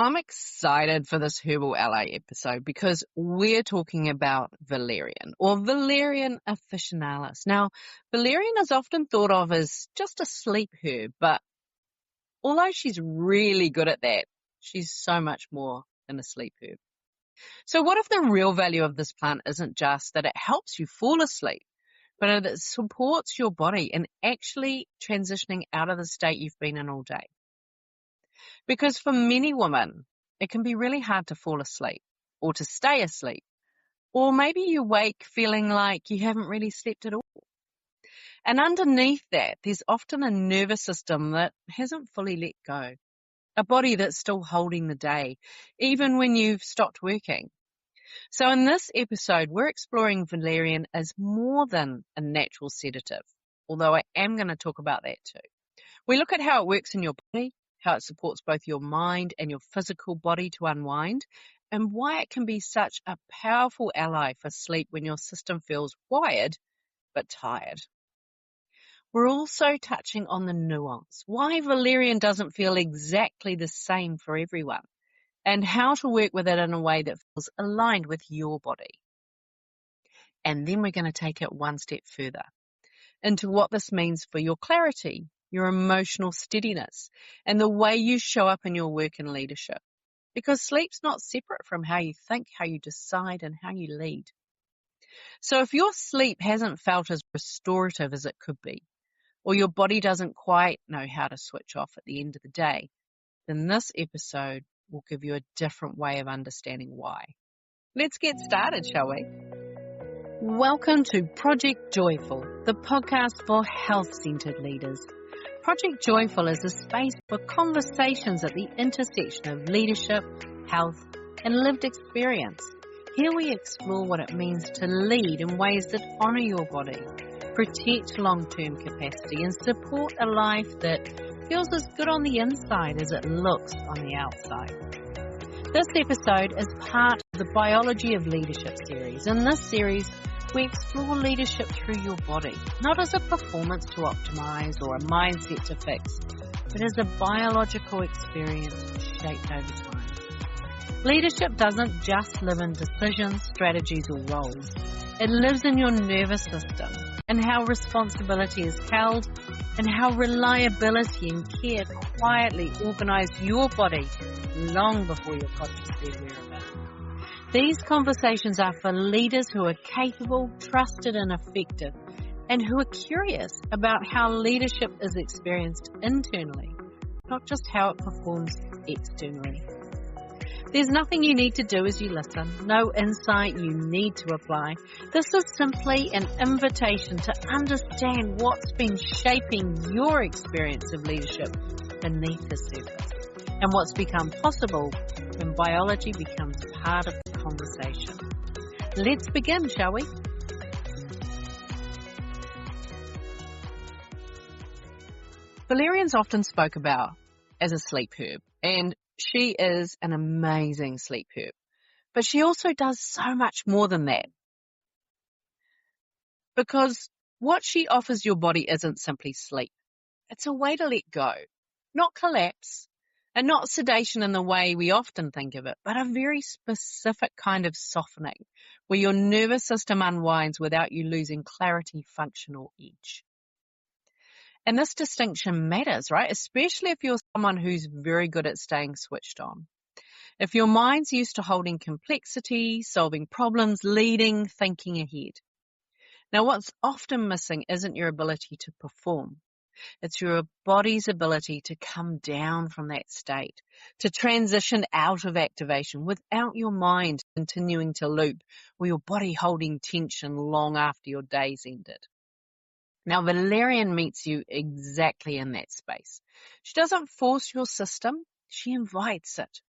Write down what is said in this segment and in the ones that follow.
I'm excited for this Herbal Ally episode because we're talking about Valerian or Valerian officinalis. Now, Valerian is often thought of as just a sleep herb, but although she's really good at that, she's so much more than a sleep herb. So what if the real value of this plant isn't just that it helps you fall asleep, but that it supports your body in actually transitioning out of the state you've been in all day? Because for many women, it can be really hard to fall asleep or to stay asleep. Or maybe you wake feeling like you haven't really slept at all. And underneath that, there's often a nervous system that hasn't fully let go. A body that's still holding the day, even when you've stopped working. So in this episode, we're exploring Valerian as more than a natural sedative, although I am going to talk about that too. We look at how it works in your body, how it supports both your mind and your physical body to unwind, and why it can be such a powerful ally for sleep when your system feels wired but tired. We're also touching on the nuance, why Valerian doesn't feel exactly the same for everyone, and how to work with it in a way that feels aligned with your body. And then we're going to take it one step further into what this means for your clarity, your emotional steadiness, and the way you show up in your work and leadership. Because sleep's not separate from how you think, how you decide, and how you lead. So if your sleep hasn't felt as restorative as it could be, or your body doesn't quite know how to switch off at the end of the day, then this episode will give you a different way of understanding why. Let's get started, shall we? Welcome to Project Joyful, the podcast for health-centered leaders. Project Joyful is a space for conversations at the intersection of leadership, health, and lived experience. Here we explore what it means to lead in ways that honor your body, protect long-term capacity, and support a life that feels as good on the inside as it looks on the outside. This episode is part of the Biology of Leadership series. In this series, we explore leadership through your body, not as a performance to optimize or a mindset to fix, but as a biological experience shaped over time. Leadership doesn't just live in decisions, strategies, or roles. It lives in your nervous system and how responsibility is held and how reliability and care quietly organize your body long before you're consciously aware of it. These conversations are for leaders who are capable, trusted, and effective, and who are curious about how leadership is experienced internally, not just how it performs externally. There's nothing you need to do as you listen, no insight you need to apply. This is simply an invitation to understand what's been shaping your experience of leadership beneath the surface, and what's become possible when biology becomes part of the conversation. Let's begin, shall we? Valerian's often spoke about as a sleep herb, and she is an amazing sleep herb. But she also does so much more than that. Because what she offers your body isn't simply sleep. It's a way to let go, not collapse, and not sedation in the way we often think of it, but a very specific kind of softening where your nervous system unwinds without you losing clarity, function, or edge. And this distinction matters, right? Especially if you're someone who's very good at staying switched on. If your mind's used to holding complexity, solving problems, leading, thinking ahead. Now, what's often missing isn't your ability to perform. It's your body's ability to come down from that state, to transition out of activation without your mind continuing to loop or your body holding tension long after your day's ended. Now, Valerian meets you exactly in that space. She doesn't force your system, she invites it.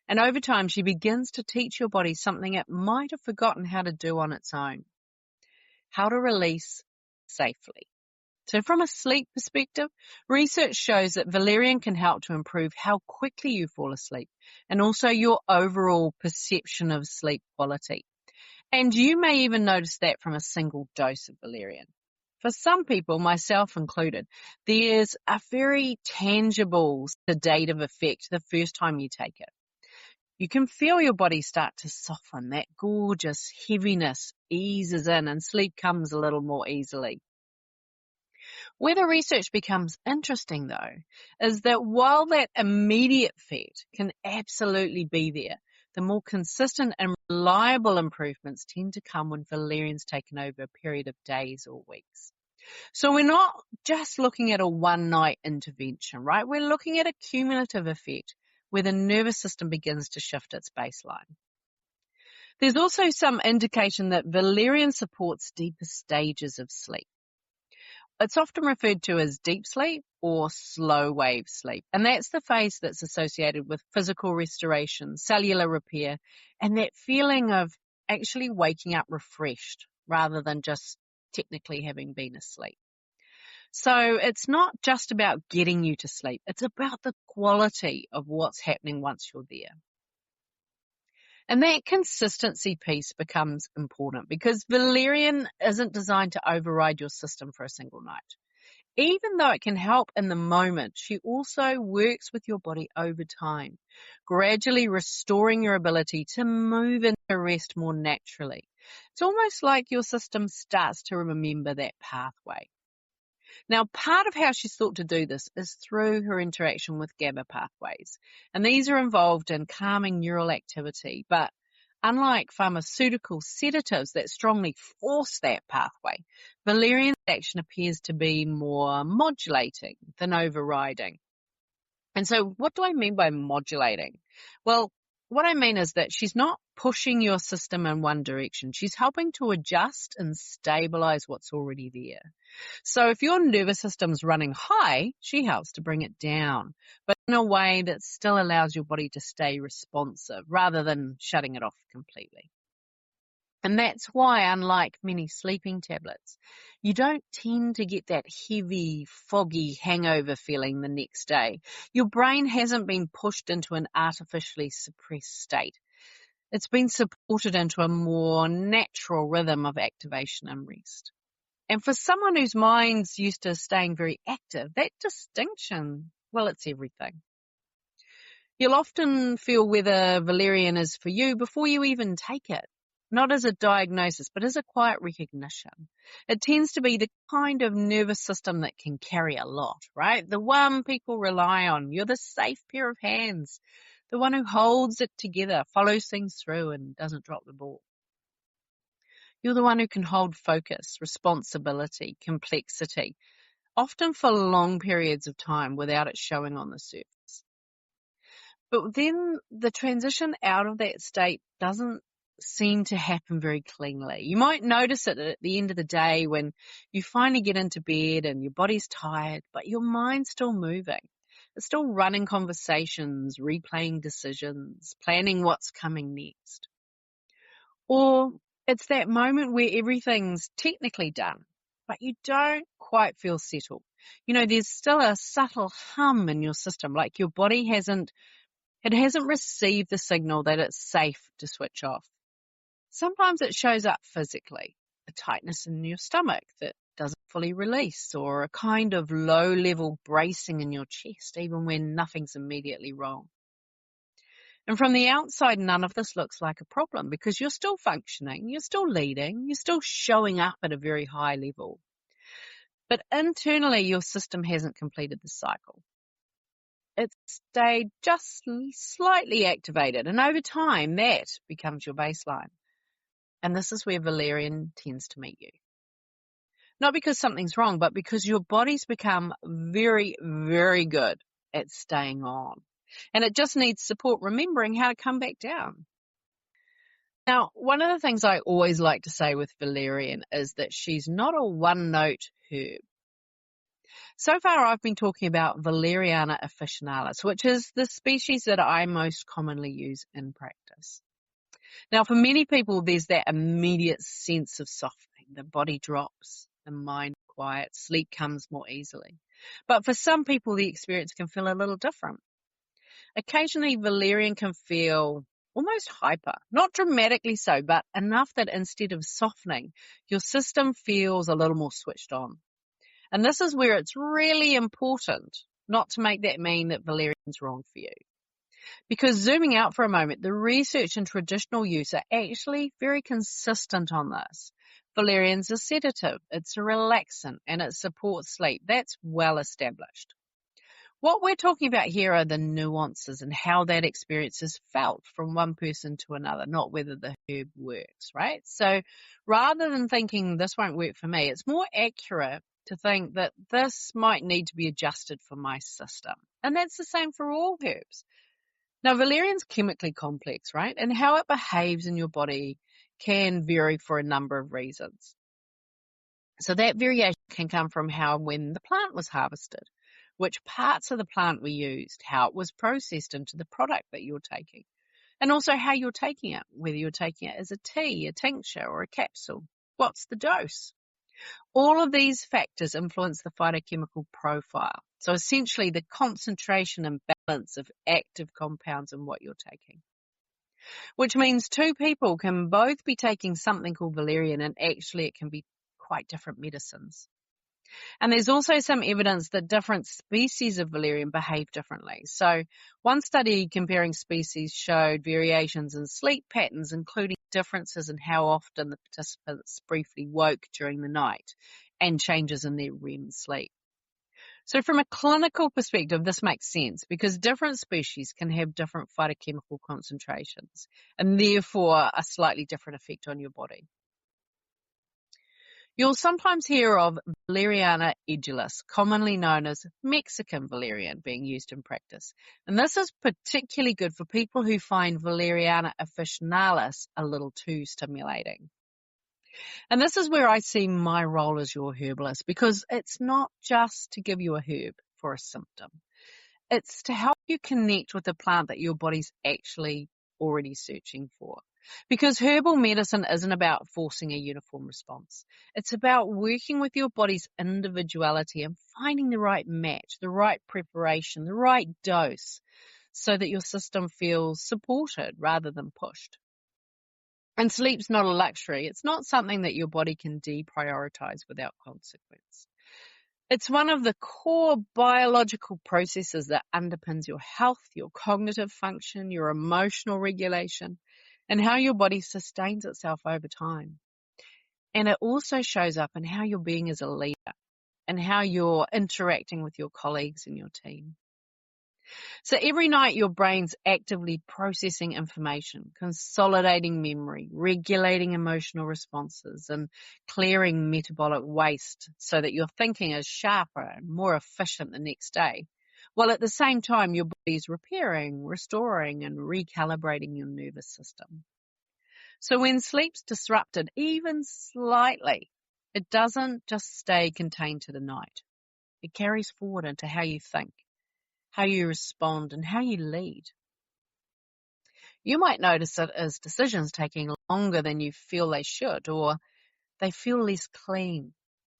And over time, she begins to teach your body something it might have forgotten how to do on its own. How to release safely. So from a sleep perspective, research shows that Valerian can help to improve how quickly you fall asleep and also your overall perception of sleep quality. And you may even notice that from a single dose of Valerian. For some people, myself included, there's a very tangible sedative effect the first time you take it. You can feel your body start to soften. That gorgeous heaviness eases in and sleep comes a little more easily. Where the research becomes interesting, though, is that while that immediate effect can absolutely be there, the more consistent and reliable improvements tend to come when valerian's taken over a period of days or weeks. So we're not just looking at a one-night intervention, right? We're looking at a cumulative effect where the nervous system begins to shift its baseline. There's also some indication that valerian supports deeper stages of sleep. It's often referred to as deep sleep or slow wave sleep. And that's the phase that's associated with physical restoration, cellular repair, and that feeling of actually waking up refreshed rather than just technically having been asleep. So it's not just about getting you to sleep. It's about the quality of what's happening once you're there. And that consistency piece becomes important because valerian isn't designed to override your system for a single night. Even though it can help in the moment, she also works with your body over time, gradually restoring your ability to move into rest more naturally. It's almost like your system starts to remember that pathway. Now, part of how she's thought to do this is through her interaction with GABA pathways. And these are involved in calming neural activity. But unlike pharmaceutical sedatives that strongly force that pathway, valerian's action appears to be more modulating than overriding. And so what do I mean by modulating? Well, what I mean is that she's not pushing your system in one direction. She's helping to adjust and stabilize what's already there. So if your nervous system's running high, she helps to bring it down, but in a way that still allows your body to stay responsive rather than shutting it off completely. And that's why, unlike many sleeping tablets, you don't tend to get that heavy, foggy hangover feeling the next day. Your brain hasn't been pushed into an artificially suppressed state. It's been supported into a more natural rhythm of activation and rest. And for someone whose mind's used to staying very active, that distinction, well, it's everything. You'll often feel whether valerian is for you before you even take it. Not as a diagnosis, but as a quiet recognition. It tends to be the kind of nervous system that can carry a lot, right? The one people rely on. You're the safe pair of hands. The one who holds it together, follows things through and doesn't drop the ball. You're the one who can hold focus, responsibility, complexity, often for long periods of time without it showing on the surface. But then the transition out of that state doesn't seem to happen very cleanly. You might notice it at the end of the day when you finally get into bed and your body's tired, but your mind's still moving. It's still running conversations, replaying decisions, planning what's coming next. Or it's that moment where everything's technically done, but you don't quite feel settled. You know, there's still a subtle hum in your system, like your body hasn't received the signal that it's safe to switch off. Sometimes it shows up physically, a tightness in your stomach that doesn't fully release, or a kind of low-level bracing in your chest, even when nothing's immediately wrong. And from the outside, none of this looks like a problem because you're still functioning, you're still leading, you're still showing up at a very high level. But internally, your system hasn't completed the cycle. It's stayed just slightly activated, and over time, that becomes your baseline. And this is where valerian tends to meet you. Not because something's wrong, but because your body's become very, very good at staying on. And it just needs support remembering how to come back down. Now, one of the things I always like to say with valerian is that she's not a one-note herb. So far, I've been talking about Valeriana officinalis, which is the species that I most commonly use in practice. Now, for many people, there's that immediate sense of softening. The body drops, the mind quiets, sleep comes more easily. But for some people, the experience can feel a little different. Occasionally, valerian can feel almost hyper, not dramatically so, but enough that instead of softening, your system feels a little more switched on. And this is where it's really important not to make that mean that valerian's wrong for you. Because zooming out for a moment, the research and traditional use are actually very consistent on this. Valerian's a sedative, it's a relaxant, and it supports sleep. That's well established. What we're talking about here are the nuances and how that experience is felt from one person to another, not whether the herb works, right? So rather than thinking this won't work for me, it's more accurate to think that this might need to be adjusted for my system. And that's the same for all herbs. Now, valerian's chemically complex, right? And how it behaves in your body can vary for a number of reasons. So that variation can come from how and when the plant was harvested, which parts of the plant were used, how it was processed into the product that you're taking, and also how you're taking it, whether you're taking it as a tea, a tincture, or a capsule. What's the dose? All of these factors influence the phytochemical profile. So essentially the concentration and balance of active compounds in what you're taking. Which means two people can both be taking something called valerian, and actually it can be quite different medicines. And there's also some evidence that different species of valerian behave differently. So one study comparing species showed variations in sleep patterns, including differences in how often the participants briefly woke during the night and changes in their REM sleep. So from a clinical perspective, this makes sense because different species can have different phytochemical concentrations and therefore a slightly different effect on your body. You'll sometimes hear of Valeriana edulis, commonly known as Mexican valerian, being used in practice. And this is particularly good for people who find Valeriana officinalis a little too stimulating. And this is where I see my role as your herbalist, because it's not just to give you a herb for a symptom. It's to help you connect with the plant that your body's actually already searching for. Because herbal medicine isn't about forcing a uniform response. It's about working with your body's individuality and finding the right match, the right preparation, the right dose, so that your system feels supported rather than pushed. And sleep's not a luxury. It's not something that your body can deprioritize without consequence. It's one of the core biological processes that underpins your health, your cognitive function, your emotional regulation, and how your body sustains itself over time. And it also shows up in how you're being as a leader and how you're interacting with your colleagues and your team. So every night your brain's actively processing information, consolidating memory, regulating emotional responses, and clearing metabolic waste so that your thinking is sharper and more efficient the next day. While at the same time your body's repairing, restoring, and recalibrating your nervous system. So when sleep's disrupted, even slightly, it doesn't just stay contained to the night. It carries forward into how you think, how you respond, and how you lead. You might notice it as decisions taking longer than you feel they should, or they feel less clean.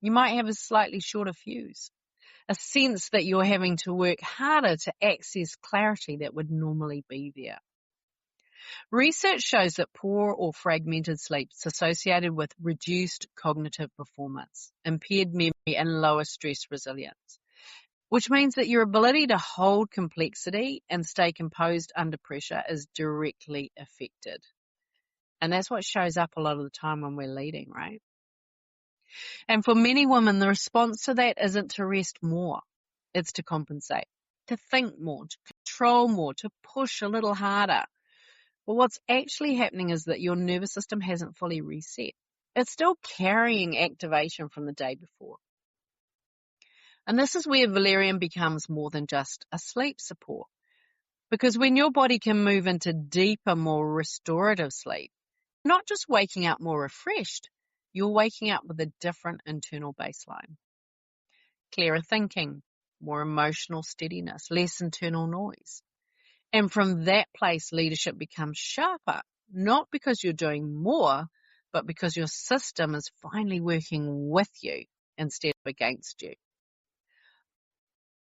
You might have a slightly shorter fuse, a sense that you're having to work harder to access clarity that would normally be there. Research shows that poor or fragmented sleep is associated with reduced cognitive performance, impaired memory, and lower stress resilience, which means that your ability to hold complexity and stay composed under pressure is directly affected. And that's what shows up a lot of the time when we're leading, right? And for many women, the response to that isn't to rest more. It's to compensate, to think more, to control more, to push a little harder. But what's actually happening is that your nervous system hasn't fully reset. It's still carrying activation from the day before. And this is where valerian becomes more than just a sleep support. Because when your body can move into deeper, more restorative sleep, you're not just waking up more refreshed, you're waking up with a different internal baseline. Clearer thinking, more emotional steadiness, less internal noise. And from that place, leadership becomes sharper, not because you're doing more, but because your system is finally working with you instead of against you.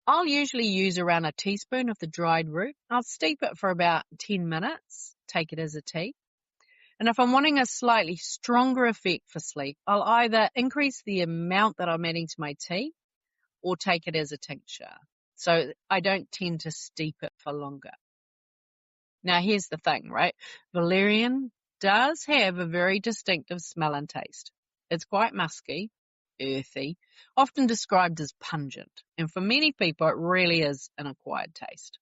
I'll usually use around a teaspoon of the dried root. I'll steep it for about 10 minutes, take it as a tea. And if I'm wanting a slightly stronger effect for sleep, I'll either increase the amount that I'm adding to my tea or take it as a tincture. So I don't tend to steep it for longer. Now, here's the thing, right? Valerian does have a very distinctive smell and taste. It's quite musky, earthy, often described as pungent, and for many people, it really is an acquired taste.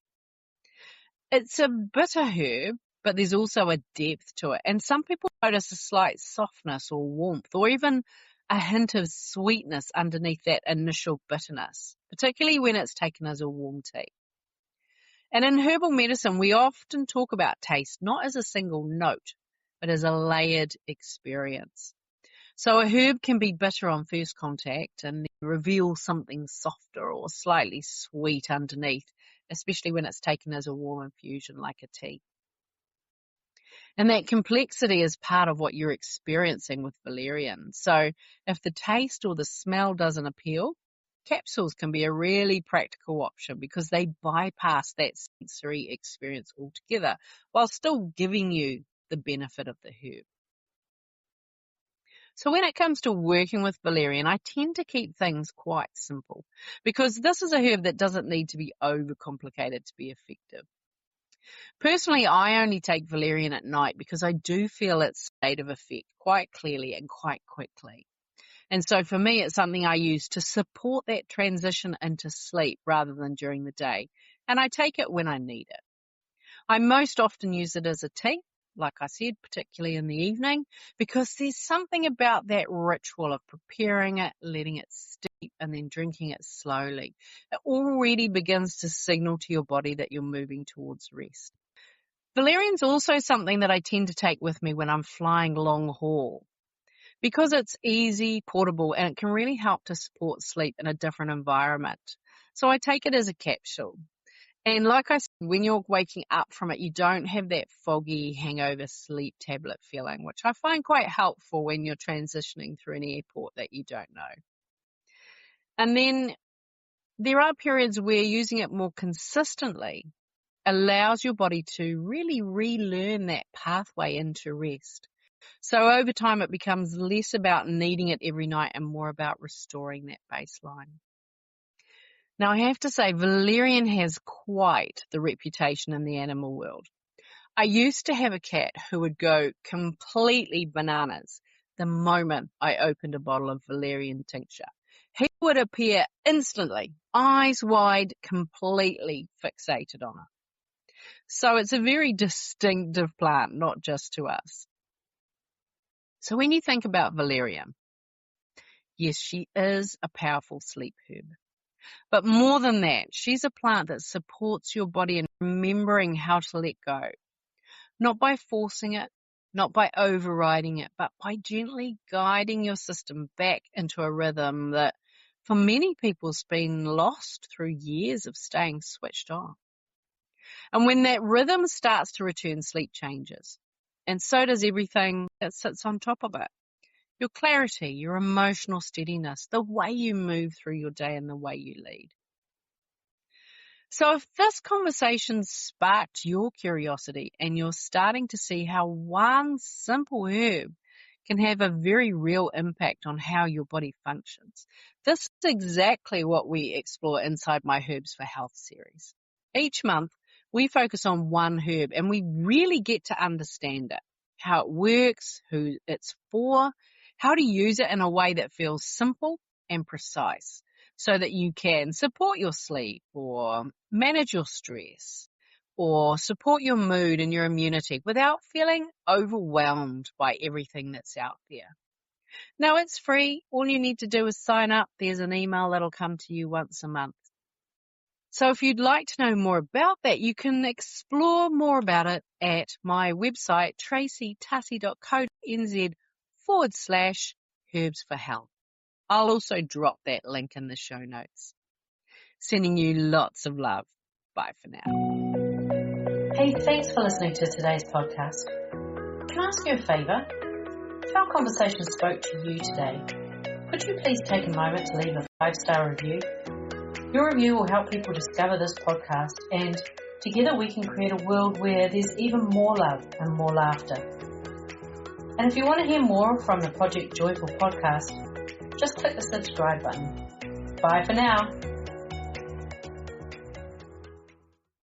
It's a bitter herb, but there's also a depth to it, and some people notice a slight softness or warmth, or even a hint of sweetness underneath that initial bitterness, particularly when it's taken as a warm tea. And in herbal medicine, we often talk about taste not as a single note, but as a layered experience. So a herb can be bitter on first contact and then reveal something softer or slightly sweet underneath, especially when it's taken as a warm infusion like a tea. And that complexity is part of what you're experiencing with valerian. So if the taste or the smell doesn't appeal, capsules can be a really practical option because they bypass that sensory experience altogether while still giving you the benefit of the herb. So when it comes to working with valerian, I tend to keep things quite simple because this is a herb that doesn't need to be overcomplicated to be effective. Personally, I only take valerian at night because I do feel its state of effect quite clearly and quite quickly. And so for me, it's something I use to support that transition into sleep rather than during the day. And I take it when I need it. I most often use it as a tea, like I said, particularly in the evening, because there's something about that ritual of preparing it, letting it steep, and then drinking it slowly. It already begins to signal to your body that you're moving towards rest. Valerian's also something that I tend to take with me when I'm flying long haul, because it's easy, portable, and it can really help to support sleep in a different environment. So I take it as a capsule. And like I said, when you're waking up from it, you don't have that foggy hangover sleep tablet feeling, which I find quite helpful when you're transitioning through an airport that you don't know. And then there are periods where using it more consistently allows your body to really relearn that pathway into rest. So over time, it becomes less about needing it every night and more about restoring that baseline. Now, I have to say, valerian has quite the reputation in the animal world. I used to have a cat who would go completely bananas the moment I opened a bottle of valerian tincture. He would appear instantly, eyes wide, completely fixated on it. So it's a very distinctive plant, not just to us. So when you think about valerian, yes, she is a powerful sleep herb. But more than that, she's a plant that supports your body in remembering how to let go. Not by forcing it, not by overriding it, but by gently guiding your system back into a rhythm that for many people has been lost through years of staying switched on. And when that rhythm starts to return, sleep changes. And so does everything that sits on top of it. Your clarity, your emotional steadiness, the way you move through your day and the way you lead. So if this conversation sparked your curiosity and you're starting to see how one simple herb can have a very real impact on how your body functions, this is exactly what we explore inside my Herbs for Health series. Each month, we focus on one herb and we really get to understand it, how it works, who it's for, how to use it in a way that feels simple and precise so that you can support your sleep or manage your stress or support your mood and your immunity without feeling overwhelmed by everything that's out there. Now, it's free. All you need to do is sign up. There's an email that'll come to you once a month. So if you'd like to know more about that, you can explore more about it at my website, tracytussie.co.nz/herbs for health. I'll also drop that link in the show notes. Sending you lots of love. Bye for now. Hey, thanks for listening to today's podcast. Can I ask you a favour? If our conversation spoke to you today, could you please take a moment to leave a 5-star review? Your review will help people discover this podcast, and together we can create a world where there's even more love and more laughter. And if you want to hear more from the Project Joyful podcast, just click the subscribe button. Bye for now.